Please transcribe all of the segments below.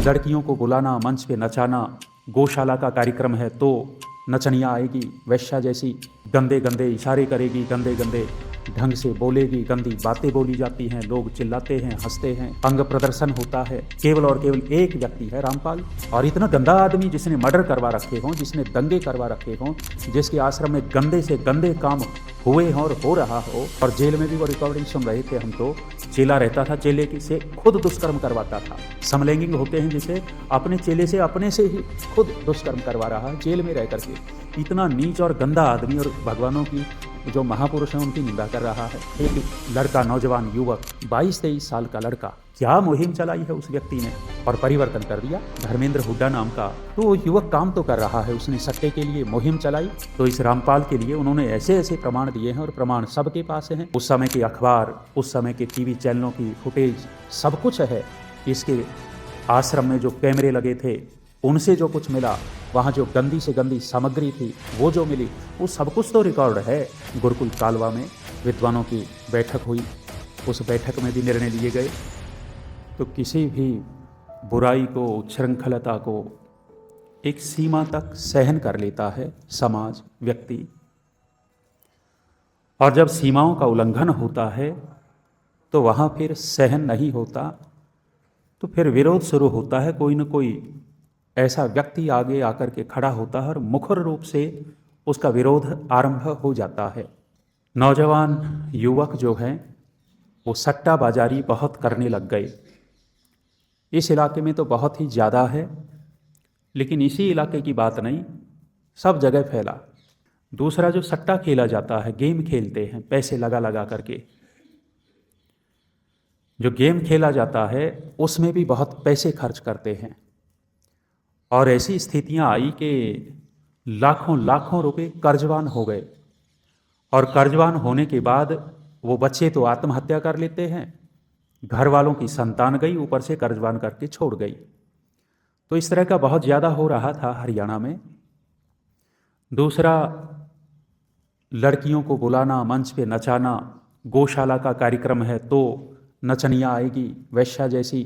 लड़कियों को बुलाना, मंच पे नचाना, गौशाला का कार्यक्रम है तो नचनिया आएगी, वैश्या जैसी गंदे गंदे इशारे करेगी, गंदे गंदे ढंग से बोलेगी, गंदी बातें बोली जाती हैं, लोग चिल्लाते हैं, हंसते हैं, अंग प्रदर्शन होता है। केवल और केवल एक व्यक्ति है रामपाल, और इतना गंदा आदमी जिसने मर्डर करवा रखे हों, जिसने दंगे करवा रखे हों, जिसके आश्रम में गंदे से गंदे काम हुए हों और हो रहा हो, और जेल में भी वो रिकॉर्डिंग सुन रहे थे हम तो। चेला रहता था, चेले की से खुद दुष्कर्म करवाता था। समलैंगिक होते हैं जिसे अपने चेले से अपने से ही खुद दुष्कर्म करवा रहा है जेल में रह करके। इतना नीच और गंदा आदमी, और भगवानों की जो महापुरुष हैं उनकी निंदा कर रहा है। एक लड़का, नौजवान युवक, 22-23 साल का लड़का, क्या मुहिम चलाई है उस व्यक्ति ने और परिवर्तन कर दिया। धर्मेंद्र हुड्डा नाम का तो वो युवक काम तो कर रहा है, उसने सट्टे के लिए मुहिम चलाई, तो इस रामपाल के लिए उन्होंने ऐसे ऐसे प्रमाण दिए हैं, और प्रमाण सबके पास हैं। उस समय के अखबार, उस समय के टीवी चैनलों की फुटेज, सब कुछ है। इसके आश्रम में जो कैमरे लगे थे उनसे जो कुछ मिला, वहाँ जो गंदी से गंदी सामग्री थी वो जो मिली, वो सब कुछ तो रिकॉर्ड है। गुरुकुल कालवा में विद्वानों की बैठक हुई, उस बैठक में भी निर्णय लिए गए। तो किसी भी बुराई को, उच्छृंखलता को एक सीमा तक सहन कर लेता है समाज, व्यक्ति, और जब सीमाओं का उल्लंघन होता है तो वहाँ फिर सहन नहीं होता, तो फिर विरोध शुरू होता है। कोई न कोई ऐसा व्यक्ति आगे आकर के खड़ा होता है और मुखर रूप से उसका विरोध आरंभ हो जाता है। नौजवान युवक जो हैं वो सट्टाबाजारी बहुत करने लग गए। इस इलाके में तो बहुत ही ज़्यादा है, लेकिन इसी इलाके की बात नहीं, सब जगह फैला। दूसरा, जो सट्टा खेला जाता है, गेम खेलते हैं पैसे लगा लगा करके, जो गेम खेला जाता है उसमें भी बहुत पैसे खर्च करते हैं, और ऐसी स्थितियां आई कि लाखों लाखों रुपए कर्जवान हो गए, और कर्जवान होने के बाद वो बच्चे तो आत्महत्या कर लेते हैं, घर वालों की संतान गई, ऊपर से कर्जवान करके छोड़ गई। तो इस तरह का बहुत ज़्यादा हो रहा था हरियाणा में। दूसरा, लड़कियों को बुलाना, मंच पे नचाना, गौशाला का कार्यक्रम है तो नचनिया आएगी, वैश्या जैसी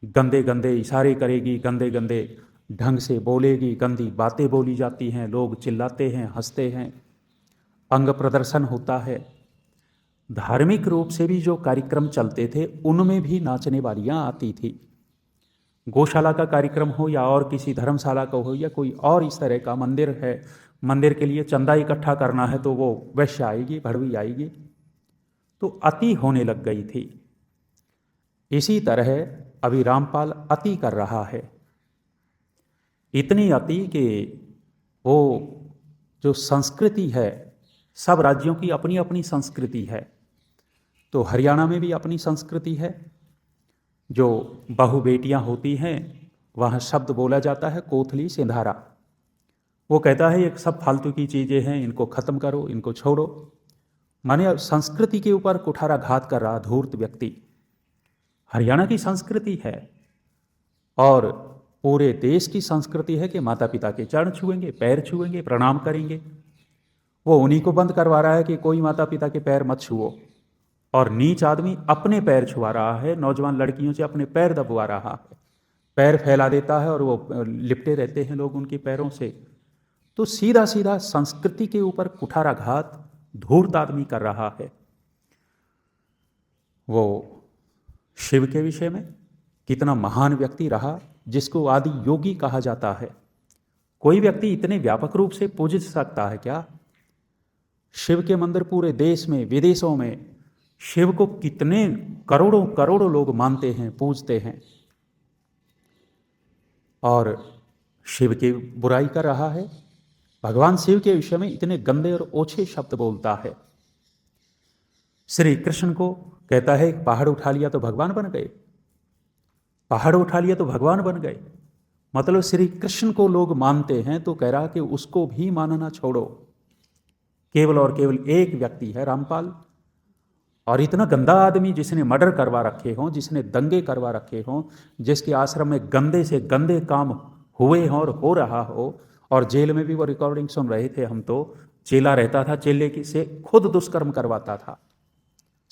गंदे गंदे इशारे करेगी, गंदे गंदे ढंग से बोलेगी, गंदी बातें बोली जाती हैं, लोग चिल्लाते हैं, हंसते हैं, अंग प्रदर्शन होता है। धार्मिक रूप से भी जो कार्यक्रम चलते थे उनमें भी नाचने वालियाँ आती थी। गौशाला का कार्यक्रम हो या और किसी धर्मशाला का हो या कोई और इस तरह का मंदिर है, मंदिर के लिए चंदा इकट्ठा करना है तो वो वैश्या आएगी, भड़वी आएगी। तो अति होने लग गई थी। इसी तरह अभी रामपाल अति कर रहा है, इतनी अति कि वो जो संस्कृति है, सब राज्यों की अपनी अपनी संस्कृति है, तो हरियाणा में भी अपनी संस्कृति है। जो बहू बेटियां होती हैं वहाँ शब्द बोला जाता है कोथली सिंधारा। वो कहता है ये सब फालतू की चीज़ें हैं, इनको ख़त्म करो, इनको छोड़ो। माने संस्कृति के ऊपर कुठाराघात कर रहा धूर्त व्यक्ति। हरियाणा की संस्कृति है और पूरे देश की संस्कृति है कि माता पिता के चरण छुएंगे, पैर छुएंगे, प्रणाम करेंगे। वो उन्हीं को बंद करवा रहा है कि कोई माता पिता के पैर मत छुओ, और नीच आदमी अपने पैर छुआ रहा है, नौजवान लड़कियों से अपने पैर दबवा रहा है, पैर फैला देता है और वो लिपटे रहते हैं लोग उनके पैरों से। तो सीधा सीधा संस्कृति के ऊपर कुठाराघात धूर्त आदमी कर रहा है। वो शिव के विषय में कितना महान व्यक्ति रहा, जिसको आदि योगी कहा जाता है। कोई व्यक्ति इतने व्यापक रूप से पूज सकता है क्या? शिव के मंदिर पूरे देश में, विदेशों में शिव को कितने करोड़ों करोड़ों लोग मानते हैं, पूजते हैं, और शिव की बुराई कर रहा है। भगवान शिव के विषय में इतने गंदे और ओछे शब्द बोलता है। श्री कृष्ण को कहता है पहाड़ उठा लिया तो भगवान बन गए, पहाड़ उठा लिया तो भगवान बन गए। मतलब श्री कृष्ण को लोग मानते हैं, तो कह रहा कि उसको भी मानना छोड़ो। केवल और केवल एक व्यक्ति है रामपाल, और इतना गंदा आदमी जिसने मर्डर करवा रखे हों, जिसने दंगे करवा रखे हों, जिसके आश्रम में गंदे से गंदे काम हुए हों और हो रहा हो, और जेल में भी वो रिकॉर्डिंग सुन रहे थे हम तो। चेला रहता था, चेले की से खुद दुष्कर्म करवाता था।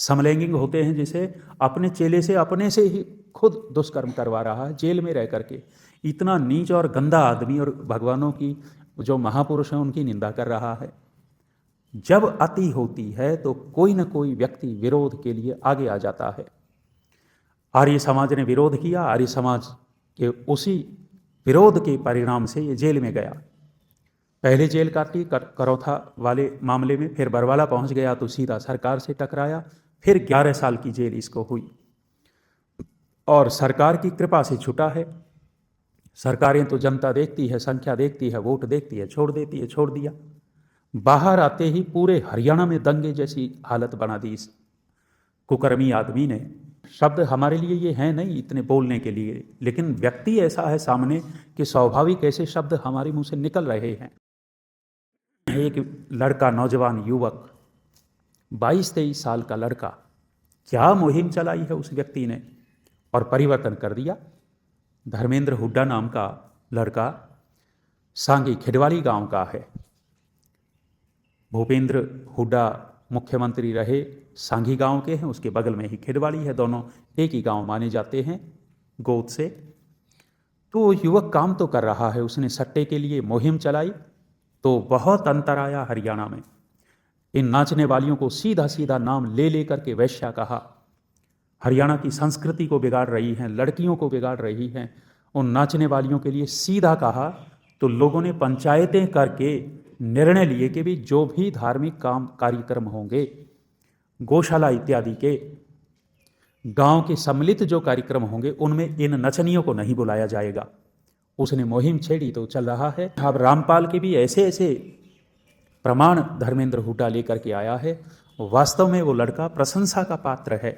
समलैंगिक होते हैं, जिसे अपने चेले से अपने से ही खुद दुष्कर्म करवा रहा है जेल में रह करके। इतना नीच और गंदा आदमी, और भगवानों की जो महापुरुष हैं उनकी निंदा कर रहा है। जब अति होती है तो कोई न कोई व्यक्ति विरोध के लिए आगे आ जाता है। आर्य समाज ने विरोध किया, आर्य समाज के उसी विरोध के परिणाम से ये जेल में गया। पहले जेल काटी करौथा वाले मामले में, फिर बरवाला पहुंच गया तो सीधा सरकार से टकराया, फिर 11 साल की जेल इसको हुई और सरकार की कृपा से छूटा है। सरकारें तो जनता देखती है, संख्या देखती है, वोट देखती है, छोड़ देती है, छोड़ दिया। बाहर आते ही पूरे हरियाणा में दंगे जैसी हालत बना दी इस कुकर्मी आदमी ने। शब्द हमारे लिए ये हैं नहीं इतने बोलने के लिए, लेकिन व्यक्ति ऐसा है सामने कि स्वाभाविक ऐसे शब्द हमारे मुंह से निकल रहे हैं। एक लड़का, नौजवान युवक, 22-23 साल का लड़का, क्या मुहिम चलाई है उस व्यक्ति ने और परिवर्तन कर दिया। धर्मेंद्र हुड्डा नाम का लड़का सांगी खिडवाली गांव का है। भूपेंद्र हुड्डा मुख्यमंत्री रहे सांगी गांव के हैं, उसके बगल में ही खिडवाली है, दोनों एक ही गांव माने जाते हैं गोद से। तो युवक काम तो कर रहा है, उसने सट्टे के लिए मुहिम चलाई तो बहुत अंतर आया हरियाणा में। इन नाचने वालियों को सीधा सीधा नाम ले लेकर के वैश्या कहा। हरियाणा की संस्कृति को बिगाड़ रही हैं, लड़कियों को बिगाड़ रही हैं। उन नाचने वालियों के लिए सीधा कहा तो लोगों ने पंचायतें करके निर्णय लिए कि भी जो भी धार्मिक कार्यक्रम होंगे, गौशाला इत्यादि के, गांव के सम्मिलित जो कार्यक्रम होंगे, उनमें इन नचनियों को नहीं बुलाया जाएगा। उसने मुहिम छेड़ी तो चल रहा है। अब रामपाल के भी ऐसे ऐसे प्रमाण धर्मेंद्र हुड्डा लेकर के आया है। वास्तव में वो लड़का प्रशंसा का पात्र है,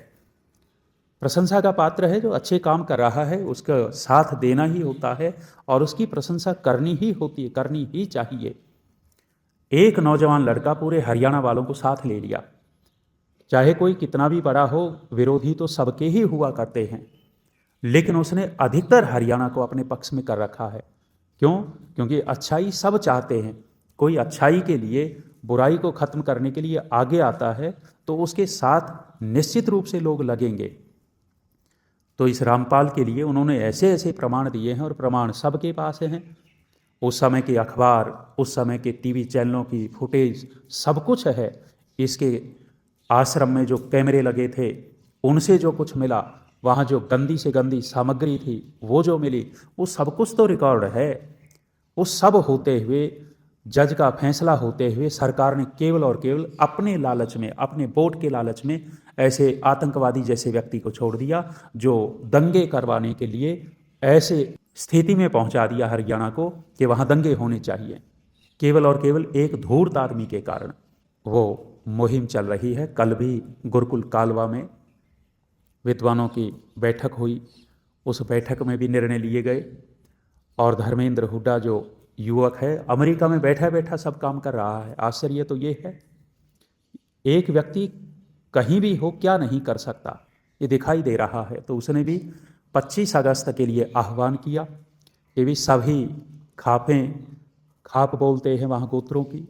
प्रशंसा का पात्र है। जो अच्छे काम कर रहा है उसका साथ देना ही होता है और उसकी प्रशंसा करनी ही होती है, करनी ही चाहिए। एक नौजवान लड़का पूरे हरियाणा वालों को साथ ले लिया। चाहे कोई कितना भी बड़ा हो, विरोधी तो सबके ही हुआ करते हैं, लेकिन उसने अधिकतर हरियाणा को अपने पक्ष में कर रखा है। क्यों? क्योंकि अच्छाई सब चाहते हैं। कोई अच्छाई के लिए, बुराई को खत्म करने के लिए आगे आता है तो उसके साथ निश्चित रूप से लोग लगेंगे। तो इस रामपाल के लिए उन्होंने ऐसे ऐसे प्रमाण दिए हैं, और प्रमाण सबके पास हैं। उस समय के अखबार, उस समय के टीवी चैनलों की फुटेज, सब कुछ है। इसके आश्रम में जो कैमरे लगे थे उनसे जो कुछ मिला, वहाँ जो गंदी से गंदी सामग्री थी वो जो मिली, वो सब कुछ तो रिकॉर्ड है। उस सब होते हुए, जज का फैसला होते हुए, सरकार ने केवल और केवल अपने लालच में, अपने वोट के लालच में ऐसे आतंकवादी जैसे व्यक्ति को छोड़ दिया, जो दंगे करवाने के लिए ऐसे स्थिति में पहुंचा दिया हरियाणा को कि वहाँ दंगे होने चाहिए। केवल और केवल एक धूर्त आदमी के कारण वो मुहिम चल रही है। कल भी गुरुकुल कालवा में विद्वानों की बैठक हुई, उस बैठक में भी निर्णय लिए गए। और धर्मेंद्र हुड्डा जो युवक है, अमेरिका में बैठा बैठा सब काम कर रहा है। आश्चर्य तो ये है, एक व्यक्ति कहीं भी हो क्या नहीं कर सकता, ये दिखाई दे रहा है। तो उसने भी 25 अगस्त के लिए आह्वान किया। ये भी सभी खाप बोलते हैं वहाँ गोत्रों की,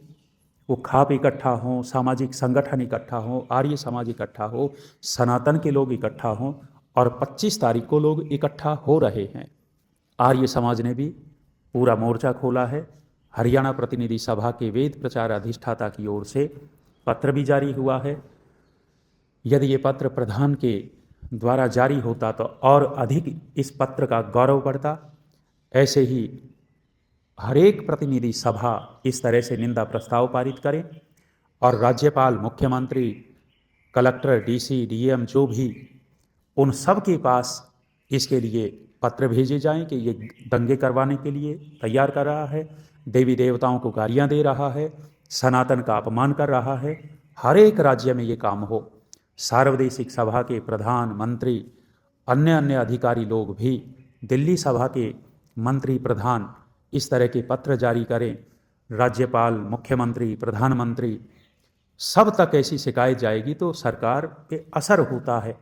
वो खाप इकट्ठा हों, सामाजिक संगठन इकट्ठा हों, आर्य समाज इकट्ठा हो, सनातन के लोग इकट्ठा हों, और 25 तारीख को लोग इकट्ठा हो रहे हैं। आर्य समाज ने भी पूरा मोर्चा खोला है। हरियाणा प्रतिनिधि सभा के वेद प्रचार अधिष्ठाता की ओर से पत्र भी जारी हुआ है। यदि ये पत्र प्रधान के द्वारा जारी होता तो और अधिक इस पत्र का गौरव बढ़ता। ऐसे ही हर एक प्रतिनिधि सभा इस तरह से निंदा प्रस्ताव पारित करें, और राज्यपाल, मुख्यमंत्री, कलेक्टर, डीसी, डीएम जो भी, उन सब के पास इसके लिए पत्र भेजे जाएं कि ये दंगे करवाने के लिए तैयार कर रहा है, देवी देवताओं को गालियां दे रहा है, सनातन का अपमान कर रहा है। हर एक राज्य में ये काम हो। सार्वदेशिक सभा के प्रधान, मंत्री, अन्य अन्य अधिकारी लोग भी, दिल्ली सभा के मंत्री, प्रधान इस तरह के पत्र जारी करें। राज्यपाल, मुख्यमंत्री, प्रधानमंत्री सब तक ऐसी शिकायत जाएगी तो सरकार पे असर होता है।